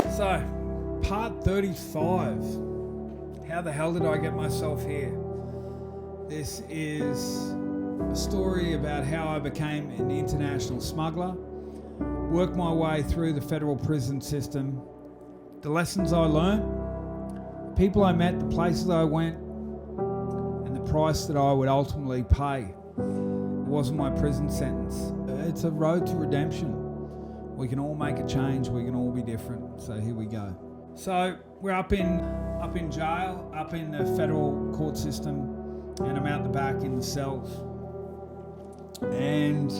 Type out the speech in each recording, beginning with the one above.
So, part 35. How the hell did I get myself here? This is a story about how I became an international smuggler, worked my way through the federal prison system, the lessons I learned, the people I met, the places I went, and the price that I would ultimately pay. It wasn't my prison sentence. It's a road to redemption. We can all make a change. We can all be different. So here we go. So we're up in jail, up in the federal court system, and I'm out the back in the cells. And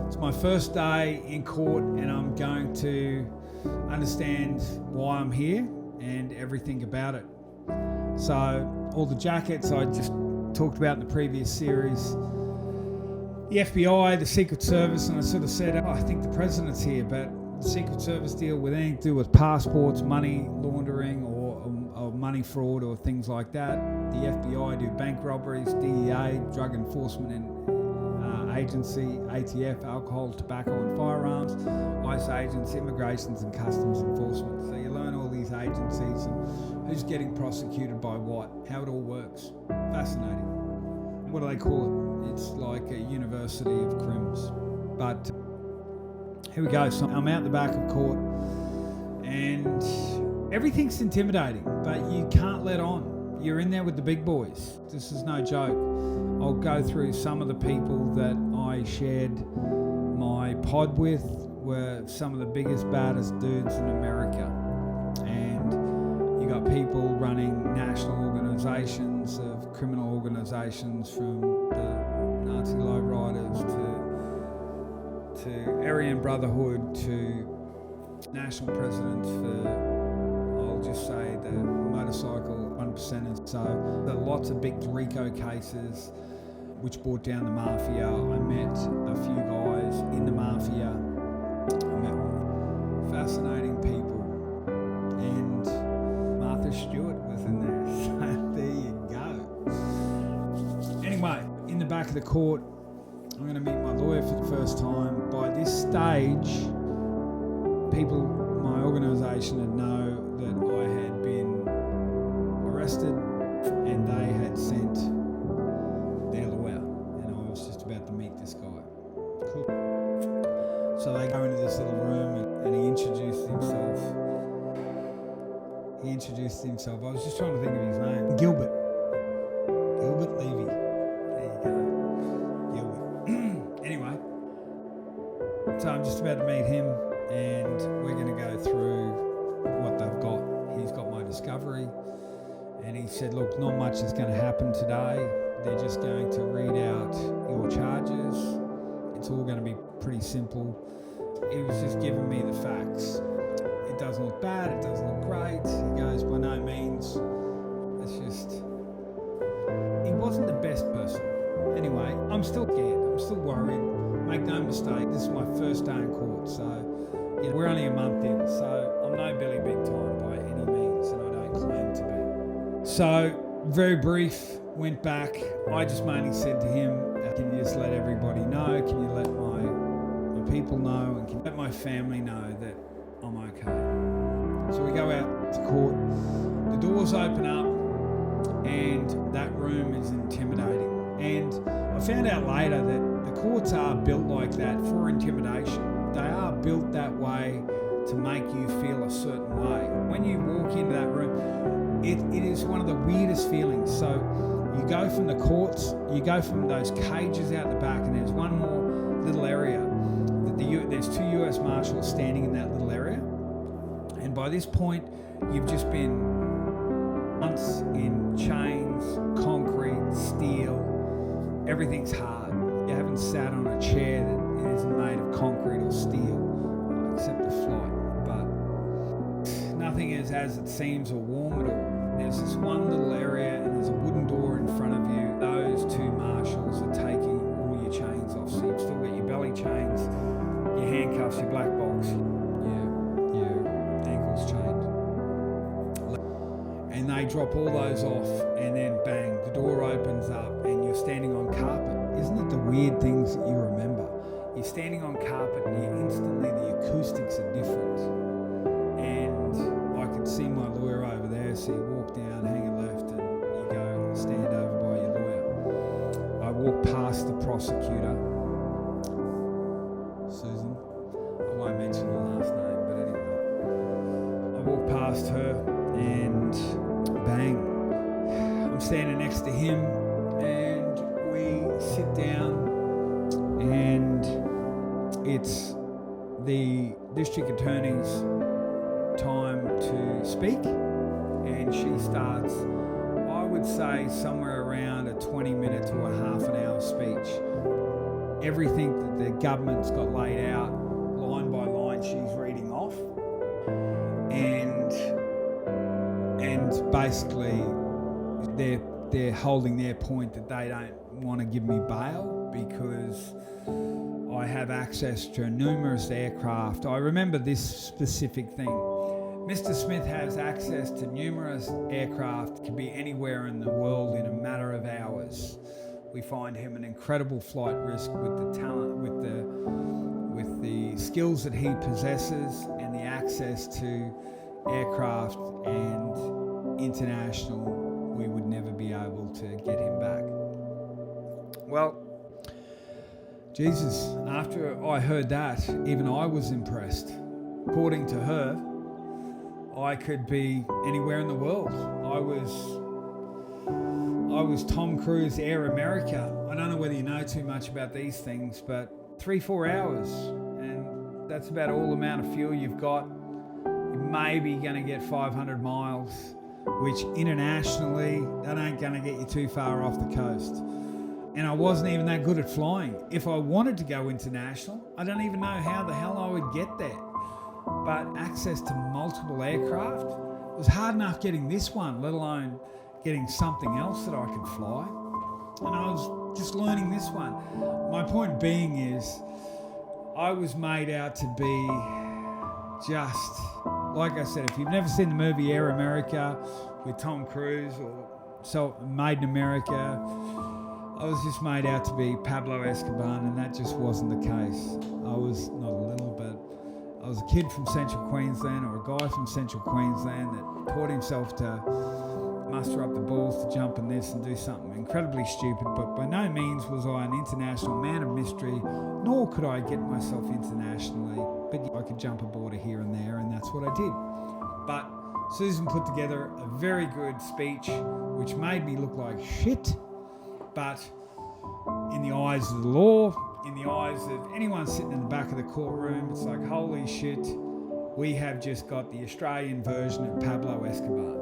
it's my first day in court, and I'm going to understand why I'm here and everything about it. So all the jackets I just talked about in the previous series, the FBI, the Secret Service, and I sort of said, I think the president's here, but the Secret Service deal with anything to do with passports, money laundering, or money fraud, or things like that. The FBI do bank robberies, DEA, Drug Enforcement and Agency, ATF, alcohol, tobacco and firearms, ICE agents, immigrations and customs enforcement. So you learn all these agencies and who's getting prosecuted by what, how it all works. Fascinating. What do they call it? It's like a university of crims. But here we go. So I'm out the back of court and everything's intimidating, but you can't let on. You're in there with the big boys. This is no joke. I'll go through some of the people that I shared my pod with were some of the biggest, baddest dudes in America. And you got people running national organizations of criminal organizations, from the Nazi lowriders to Aryan Brotherhood to national presidents for, I'll just say, the motorcycle 1%. So there are lots of big RICO cases which brought down the mafia. I met a few guys in the mafia. I met fascinating people. And Martha Stewart was in there. So there you go. Anyway, in the back of the court, I'm going to meet my lawyer for the first time. By this stage, people, my organisation had know that I had been arrested and they had sent their lawyer, and I was just about to meet this guy. Cool. So they go into this little room and he introduced himself. I was just trying to think of his name. Gilbert Levy. There you go. Gilbert. Anyway, so I'm just about to meet him and we're going to go through what they've got. He's got my discovery and he said, look, not much is going to happen today. They're just going to read out your charges. It's all going to be pretty simple. He was just giving me the facts. It doesn't look bad, it doesn't look great. He goes, by no means. It's just, he wasn't the best person. Anyway, I'm still scared, I'm still worried. Make no mistake, this is my first day in court, so we're only a month in, so I'm no Billy Big Time by any means, and I don't claim to be. So, very brief, went back. I just mainly said to him, can you just let everybody know? Can you let my people know? And can you let my family know that I'm okay? So we go out to court. The doors open up and that room is intimidating. And I found out later that the courts are built like that for intimidation. They are built that way to make you feel a certain way. When you walk into that room, it is one of the weirdest feelings. So you go from the courts, you go from those cages out the back, and there's one more little area. There's two US Marshals standing in that little area. And by this point, you've just been months in chains, concrete, steel. Everything's hard. You haven't sat on a chair that isn't made of concrete or steel, except the flight. But nothing is as it seems or warm at all. There's this one little area and there's a wooden door in front of you. Those two marshals are taking all your chains off. So you've still got your belly chains, your handcuffs, your black box, your ankles chained. And they drop all those off and then bang, the door opens up and you're standing on carpet. Isn't it the weird things that you remember? You're standing on carpet and instantly the acoustics are different. And walk past her and bang, I'm standing next to him and we sit down and it's the district attorney's time to speak, and she starts, I would say, somewhere around a 20-minute to a half an hour speech. Everything that the government's got laid out, line by line, she's reading off, and basically they're holding their point that they don't want to give me bail because I have access to numerous aircraft. I remember this specific thing. Mr. Smith has access to numerous aircraft, can be anywhere in the world in a matter of hours. We find him an incredible flight risk with the talent, with the skills that he possesses and the access to aircraft and international. We would never be able to get him back. Well, Jesus, after I heard that, even I was impressed. According to her, I could be anywhere in the world. I was Tom Cruise, Air America. I don't know whether you know too much about these things, but 3-4 hours, and that's about all the amount of fuel you've got. You're maybe going to get 500 miles, which internationally, that ain't going to get you too far off the coast. And I wasn't even that good at flying. If I wanted to go international, I don't even know how the hell I would get there. But access to multiple aircraft, it was hard enough getting this one, let alone getting something else that I could fly. And I was just learning this one. My point being is, I was made out to be just, like I said, if you've never seen the movie Air America with Tom Cruise or Made in America, I was just made out to be Pablo Escobar, and that just wasn't the case. I was not a little bit. I was a kid from Central Queensland, or a guy from Central Queensland that taught himself to muster up the balls to jump in this and do something incredibly stupid, but by no means was I an international man of mystery, nor could I get myself internationally, but I could jump a border here and there, and that's what I did. But Susan put together a very good speech, which made me look like shit, but in the eyes of the law, in the eyes of anyone sitting in the back of the courtroom, it's like, holy shit, we have just got the Australian version of Pablo Escobar.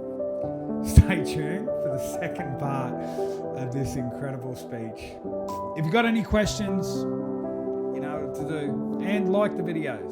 Stay tuned for the second part of this incredible speech. If you've got any questions, you know what to do. And like the videos.